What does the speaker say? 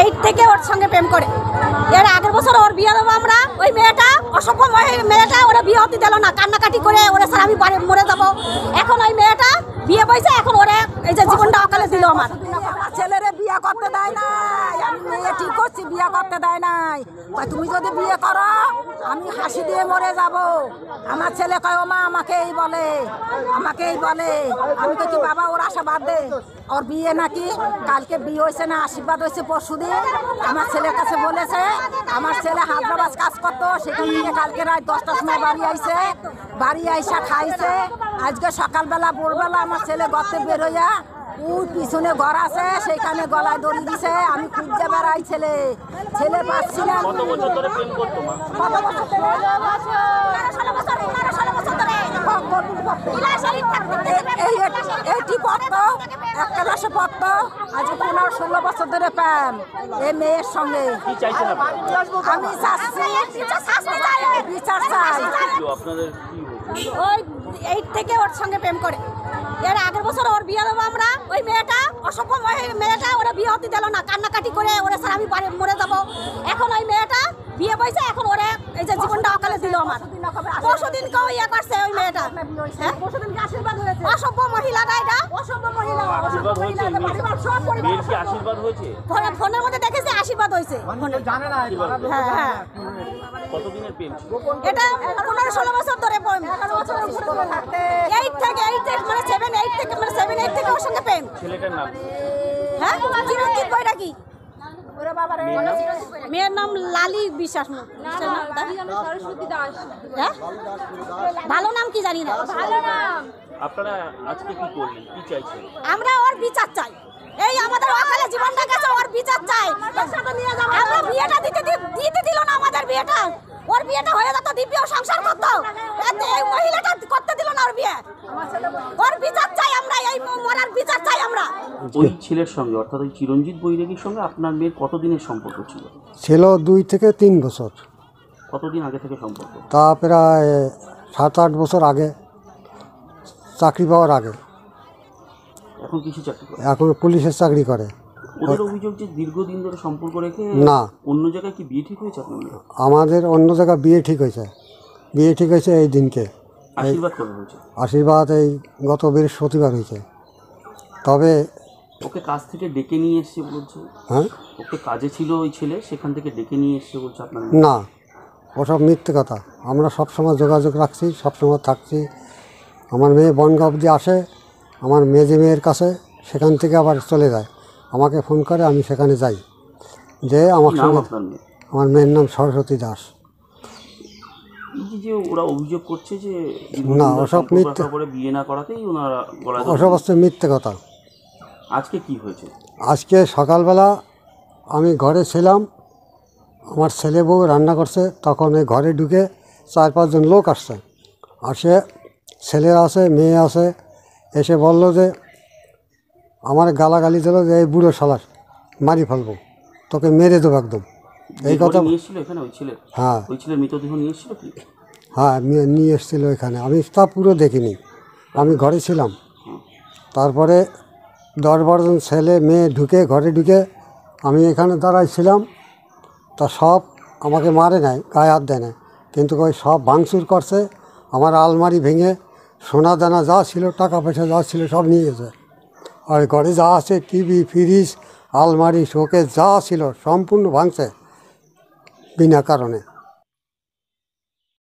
8 থেকে ওর সঙ্গে প্রেম করে। এর আগের বছর ওর বিয়ে দেবো আমরা, ওই মেয়েটা অসভ্য মেয়েটা ওরা বিয়ে হতে দিল না, কান্নাকাটি করে ওরা স্যার আমি মরে যাবো। এখন ওই মেয়েটা বিয়ে বইছে, এখন ওরা এই যে জীবনটা অকালে দিল। আমার ছেলেরে বিয়ে করতে দেয় না, আমি মেয়ে ঠিক করছি, বিয়ে করতে দেয় নাই। তুমি যদি বিয়ে করো আমি হাসি দিয়ে মরে যাব। আমার ছেলে কয় ও মা আমাকে এই বলে, আমাকে এই বলে। আমি কি বাবা ওর আশা বাদ দে, ওর বিয়ে নাকি কালকে বিয়ে হয়েছে না আশীর্বাদ হয়েছে পরশুদিন। আমার ছেলের কাছে বলেছে, আমার ছেলে হায়দ্রাবাদ কাজ করতো, সেখান থেকে কালকে রাত 10টার সময় বাড়ি আইছে, বাড়ি আইসা খাইছে। আজকে সকালবেলা ভোরবেলা আমার ছেলে গর্তে বের হইয়া ওই পিছনে ঘর আছে, সেখানে গলায় দড়ি দিছে। আমি খুঁজতে বেড়াই ছেলে পাচ্ছি না। এইটি পড়তো, এক ক্লাসে পড়তো, আজ 15-16 বছর ধরে প্রেম এই মেয়ের সঙ্গে। আমি বিচার চাই। ওই 8 থেকে ওর সঙ্গে প্রেম করে। এর আগের বছর ওর বিয়ে দেবো আমরা, ওই মেয়েটা অসভ্য মেয়েটা ওরা বিয়ে হতে দিল না, কান্নাকাটি করে ওরা স্যার আমি মরে যাবো। এখন ওই মেয়েটা বিয়ে বইছে, এখন ওরা এই যে জীবনটা অকালে দিল। আমার পরশুদিন কেউ ইয়ে করছে ওই মেয়েটা, অসভ্য মহিলাটা, এটা ফোনের মধ্যে দেখেছি আশীর্বাদ হয়েছে। এটা 15-16 বছর ধরে প্রেম। 8 থেকে মানে 7-8 থেকে ওর সঙ্গে প্রেম। হ্যাঁ, চিরঞ্জিত বৈরাগী। মেয়ের নাম লালি বিশ্বাস। ভালো নাম কি জানি না। আপনারা আজকে কি করলেন, কি চাইছেন? আমরা ওর বিচার চাই। এই আমাদের অকালে জীবনটা গেছে, ওর বিচার চাই। আমরা বিয়েটা দিতে দিল না, আমাদের বিয়েটা। ওর বিয়েটা হয়ে যেত, দিব্য সংসার করতো, এই মহিলাটা করতে দিল না ওর বিয়ে। ওর বিচার চাই আমরা, এই মরার বিচার চাই আমরা। ওই ছেলের সঙ্গে অর্থাৎ ওই চিরঞ্জিত বৈরাগীর সঙ্গে আপনার মেয়ের কতদিনের সম্পর্ক ছিল? ছিল 2 থেকে 3 বছর। কতদিন আগে থেকে সম্পর্ক? তা প্রায় 7-8 বছর আগে, চাকরি পাওয়ার আগে। এখন কিছু চাকরি করে? এখন পুলিশের চাকরি করে। ওদের অভিযোগ যে দীর্ঘদিন ধরে সম্পর্ক রেখে না, অন্য জায়গায় কি বিয়ে ঠিক হয়েছে আপনার? আমাদের অন্য জায়গায় বিয়ে ঠিক হয়েছে। বিয়ে ঠিক হয়েছে এই দিনকে। আশীর্বাদ কবে হয়েছে? আশীর্বাদ এই গত বৃহস্পতিবার হয়েছে। তবে ওকে কাজ থেকে ডেকে নিয়ে এসছে বলছে। হ্যাঁ, ওকে কাজে ছিল ওই ছেলে, সেখান থেকে ডেকে নিয়ে এসছে বলছে আপনার? না, ওসব মিথ্যে কথা। আমরা সবসময় যোগাযোগ রাখছি, সবসময় থাকছি। আমার মেয়ে বনগাঁ অবধি আসে, আমার মেয়ের কাছে, সেখান থেকে আবার চলে যায়। আমাকে ফোন করে, আমি সেখানে যাই, যে আমার সঙ্গে। আমার মেয়ের নাম সরস্বতী দাস। যে ওরা অভিযোগ করছে যে না, ওসব মিথ্যে, বিয়ে না করাতেই ওনারা ওসব হচ্ছে মিথ্যে কথা। আজকে কি হয়েছে? আজকে সকালবেলা আমি ঘরে ছিলাম, আমার ছেলে বউ রান্না করছে, তখন এই ঘরে ঢুকে 4-5 জন লোক আসছে। ছেলে আছে, মেয়ে আছে, এসে বলল যে আমার গালাগালি দিল যে এই বুড়ো শালার মারি ফেলবো, তোকে মেরে দেবো একদম। এই কথা নিয়েছিল এখানে ওই ছেলে? হ্যাঁ, ওই ছেলের মৃতদেহ নিয়ে এসেছিল কি? হ্যাঁ, নিয়ে এসেছিল এখানে। আমি তা পুরো দেখিনি, আমি ঘরে ছিলাম। তারপরে 10-12 জন ছেলে মেয়ে ঢুকে, ঘরে ঢুকে আমি এখানে দাঁড়াইছিলাম। তা সব আমাকে মারে নাই, গায়ে হাত দেয় না, কিন্তু ওই সব ভাঙচুর করছে। আমার আলমারি ভেঙে সোনা দানা যা ছিল, টাকা পয়সা যা ছিল সব নিয়ে গেছে। আর ঘরে যা আছে, টিভি, ফ্রিজ, আলমারি, শোকেস যা ছিল সম্পূর্ণ ভাঙছে বিনা কারণে।